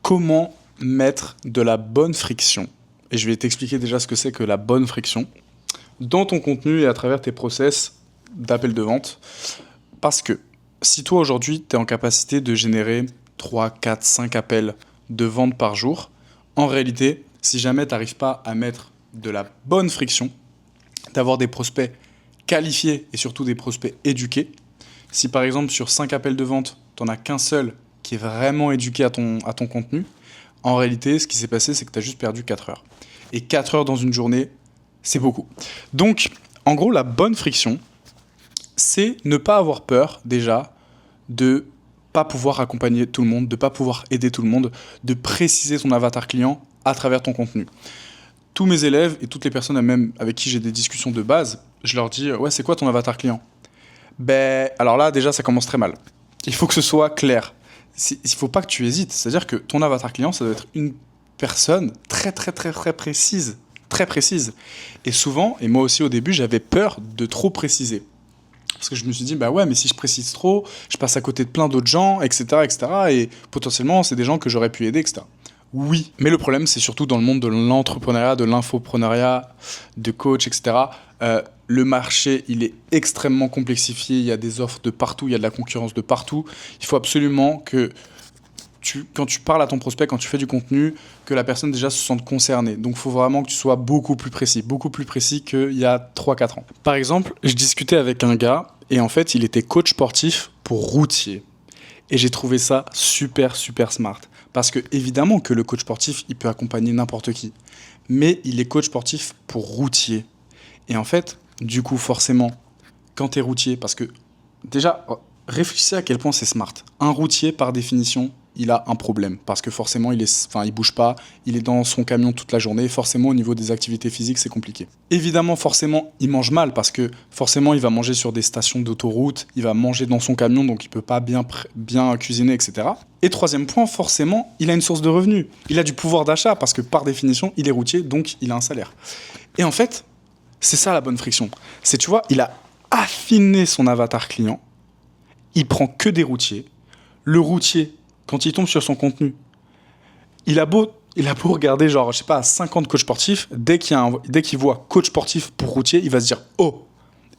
comment mettre de la bonne friction, et je vais t'expliquer déjà ce que c'est que la bonne friction, dans ton contenu et à travers tes process d'appel de vente. Parce que si toi aujourd'hui, tu es en capacité de générer 3, 4, 5 appels de vente par jour, en réalité, si jamais tu n'arrives pas à mettre de la bonne friction, d'avoir des prospects qualifiés et surtout des prospects éduqués, si par exemple sur 5 appels de vente, tu n'en as qu'un seul qui est vraiment éduqué à ton contenu, en réalité, ce qui s'est passé, c'est que tu as juste perdu 4 heures. Et 4 heures dans une journée, c'est beaucoup. Donc, en gros, la bonne friction, c'est ne pas avoir peur déjà de pas pouvoir accompagner tout le monde, de pas pouvoir aider tout le monde, de préciser ton avatar client à travers ton contenu. Tous mes élèves et toutes les personnes même avec qui j'ai des discussions de base, je leur dis « Ouais, c'est quoi ton avatar client ?» Alors là, déjà, ça commence très mal. Il faut que ce soit clair. Il ne faut pas que tu hésites. C'est-à-dire que ton avatar client, ça doit être une personne très, très, très, très précise. Très précise. Et souvent, et moi aussi au début, j'avais peur de trop préciser. Parce que je me suis dit, ouais, mais si je précise trop, je passe à côté de plein d'autres gens, etc., etc. Et potentiellement, c'est des gens que j'aurais pu aider, etc. Oui, mais le problème, c'est surtout dans le monde de l'entrepreneuriat, de l'infoprenariat, de coach, etc. Le marché, il est extrêmement complexifié. Il y a des offres de partout, il y a de la concurrence de partout. Il faut absolument que quand tu parles à ton prospect, quand tu fais du contenu, que la personne déjà se sente concernée. Donc il faut vraiment que tu sois beaucoup plus précis qu'il y a 3-4 ans. Par exemple, je discutais avec un gars et en fait, il était coach sportif pour routier. Et j'ai trouvé ça super, super smart. Parce que évidemment que le coach sportif, il peut accompagner n'importe qui. Mais il est coach sportif pour routier. Et en fait, du coup, forcément, quand tu es routier, parce que déjà, réfléchissez à quel point c'est smart. Un routier, par définition, il a un problème parce que forcément il bouge pas, il est dans son camion toute la journée, forcément au niveau des activités physiques c'est compliqué. Évidemment forcément il mange mal parce que forcément il va manger sur des stations d'autoroute, il va manger dans son camion donc il peut pas bien cuisiner, etc. Et troisième point, forcément il a une source de revenus, il a du pouvoir d'achat parce que par définition il est routier donc il a un salaire. Et en fait c'est ça la bonne friction, c'est tu vois il a affiné son avatar client, il prend que des routiers, le routier quand il tombe sur son contenu, il a beau regarder, 50 coachs sportifs, dès qu'il voit coach sportif pour routier, il va se dire « Oh !»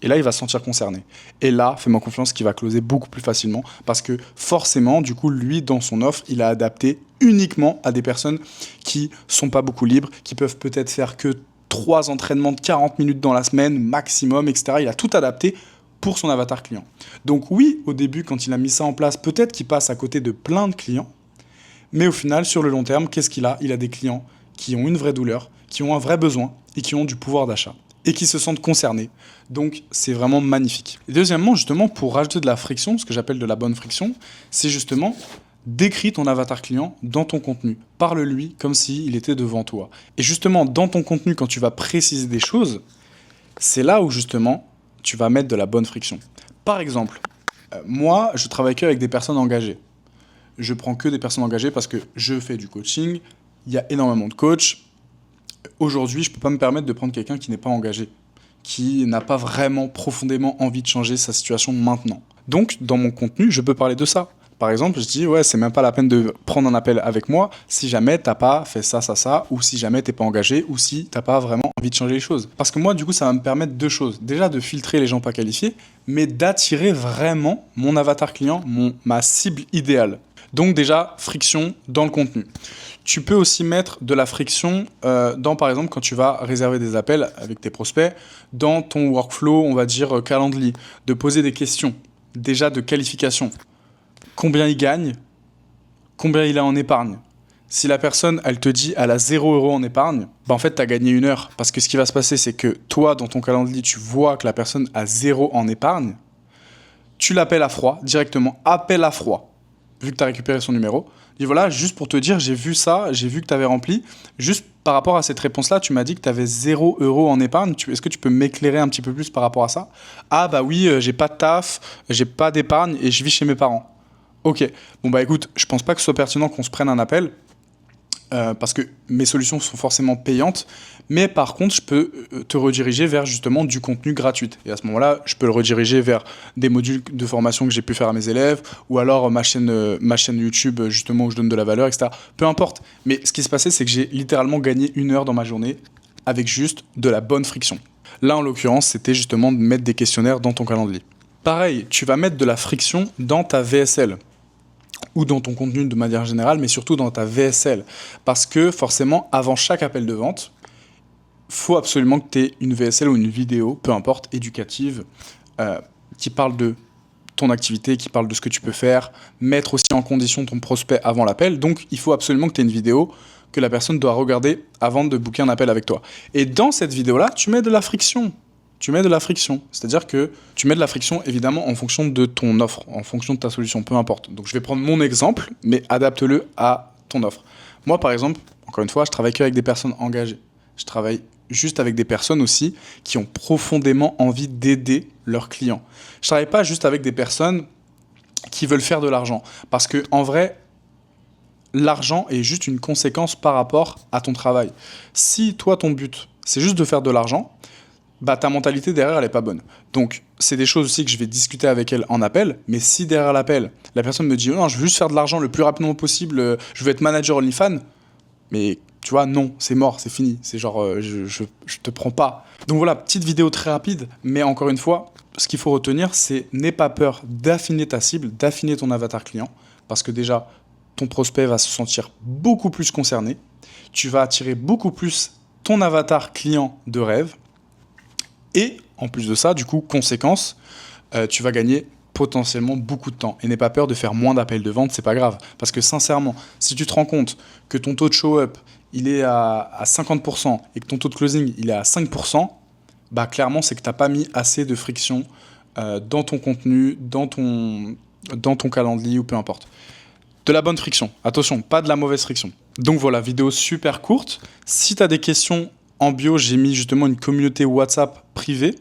Et là, il va se sentir concerné. Et là, fais-moi confiance qu'il va closer beaucoup plus facilement parce que forcément, du coup, lui, dans son offre, il a adapté uniquement à des personnes qui sont pas beaucoup libres, qui peuvent peut-être faire que 3 entraînements de 40 minutes dans la semaine, maximum, etc. Il a tout adapté pour son avatar client. Donc oui, au début, quand il a mis ça en place, peut-être qu'il passe à côté de plein de clients, mais au final, sur le long terme, qu'est-ce qu'il a ? Il a des clients qui ont une vraie douleur, qui ont un vrai besoin et qui ont du pouvoir d'achat et qui se sentent concernés. Donc c'est vraiment magnifique. Et deuxièmement, justement, pour rajouter de la friction, ce que j'appelle de la bonne friction, c'est justement décris ton avatar client dans ton contenu. Parle-lui comme s'il était devant toi. Et justement, dans ton contenu, quand tu vas préciser des choses, c'est là où justement tu vas mettre de la bonne friction. Par exemple, moi, je travaille qu'avec des personnes engagées. Je prends que des personnes engagées parce que je fais du coaching, il y a énormément de coachs. Aujourd'hui, je ne peux pas me permettre de prendre quelqu'un qui n'est pas engagé, qui n'a pas vraiment profondément envie de changer sa situation maintenant. Donc, dans mon contenu, je peux parler de ça. Par exemple, je dis, ouais, c'est même pas la peine de prendre un appel avec moi si jamais t'as pas fait ça, ou si jamais t'es pas engagé, ou si t'as pas vraiment envie de changer les choses. Parce que moi, du coup, ça va me permettre 2 choses. Déjà, de filtrer les gens pas qualifiés, mais d'attirer vraiment mon avatar client, ma cible idéale. Donc déjà, friction dans le contenu. Tu peux aussi mettre de la friction par exemple, quand tu vas réserver des appels avec tes prospects, dans ton workflow, on va dire Calendly, de poser des questions, déjà de qualification. Combien il gagne, combien il a en épargne. Si la personne, elle te dit elle a 0 € en épargne, en fait, tu as gagné 1 heure. Parce que ce qui va se passer, c'est que toi, dans ton calendrier, tu vois que la personne a 0 en épargne. Tu l'appelles à froid, directement, appel à froid, vu que tu as récupéré son numéro. Dis voilà, juste pour te dire, j'ai vu ça, j'ai vu que tu avais rempli. Juste par rapport à cette réponse-là, tu m'as dit que tu avais 0 € en épargne. Est-ce que tu peux m'éclairer un petit peu plus par rapport à ça ? Ah bah oui, j'ai pas de taf, j'ai pas d'épargne et je vis chez mes parents. Ok, bon écoute, je pense pas que ce soit pertinent qu'on se prenne un appel. parce que mes solutions sont forcément payantes, mais par contre, je peux te rediriger vers justement du contenu gratuit. Et à ce moment-là, je peux le rediriger vers des modules de formation que j'ai pu faire à mes élèves, ou alors ma chaîne YouTube, justement, où je donne de la valeur, etc. Peu importe. Mais ce qui se passait, c'est que j'ai littéralement gagné 1 heure dans ma journée avec juste de la bonne friction. Là, en l'occurrence, c'était justement de mettre des questionnaires dans ton calendrier. Pareil, tu vas mettre de la friction dans ta VSL ou dans ton contenu de manière générale, mais surtout dans ta VSL. Parce que forcément, avant chaque appel de vente, faut absolument que tu aies une VSL ou une vidéo, peu importe, éducative, qui parle de ton activité, qui parle de ce que tu peux faire, mettre aussi en condition ton prospect avant l'appel. Donc, il faut absolument que tu aies une vidéo que la personne doit regarder avant de booker un appel avec toi. Et dans cette vidéo-là, tu mets de la friction. Tu mets de la friction. C'est-à-dire que tu mets de la friction, évidemment, en fonction de ton offre, en fonction de ta solution, peu importe. Donc, je vais prendre mon exemple, mais adapte-le à ton offre. Moi, par exemple, encore une fois, je travaille qu'avec des personnes engagées. Je travaille juste avec des personnes aussi qui ont profondément envie d'aider leurs clients. Je travaille pas juste avec des personnes qui veulent faire de l'argent. Parce que, en vrai, l'argent est juste une conséquence par rapport à ton travail. Si toi, ton but, c'est juste de faire de l'argent, bah ta mentalité derrière, elle est pas bonne. Donc, c'est des choses aussi que je vais discuter avec elle en appel, mais si derrière l'appel, la personne me dit « Non, je veux juste faire de l'argent le plus rapidement possible, je veux être manager OnlyFans », mais tu vois, non, c'est mort, c'est fini, c'est genre, je te prends pas. Donc voilà, petite vidéo très rapide, mais encore une fois, ce qu'il faut retenir, c'est n'aie pas peur d'affiner ta cible, d'affiner ton avatar client, parce que déjà, ton prospect va se sentir beaucoup plus concerné, tu vas attirer beaucoup plus ton avatar client de rêve, et en plus de ça, du coup, conséquence, tu vas gagner potentiellement beaucoup de temps. Et n'aie pas peur de faire moins d'appels de vente, c'est pas grave. Parce que sincèrement, si tu te rends compte que ton taux de show-up, il est à 50% et que ton taux de closing, il est à 5%, bah clairement, c'est que tu n'as pas mis assez de friction dans ton contenu, dans ton calendrier ou peu importe. De la bonne friction, attention, pas de la mauvaise friction. Donc voilà, vidéo super courte. Si tu as des questions, en bio, j'ai mis justement une communauté WhatsApp privée,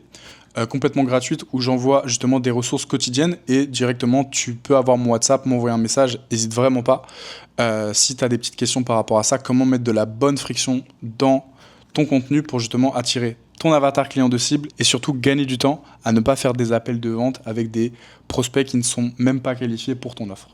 complètement gratuite, où j'envoie justement des ressources quotidiennes et directement tu peux avoir mon WhatsApp, m'envoyer un message, n'hésite vraiment pas. Si tu as des petites questions par rapport à ça, comment mettre de la bonne friction dans ton contenu pour justement attirer ton avatar client de cible et surtout gagner du temps à ne pas faire des appels de vente avec des prospects qui ne sont même pas qualifiés pour ton offre.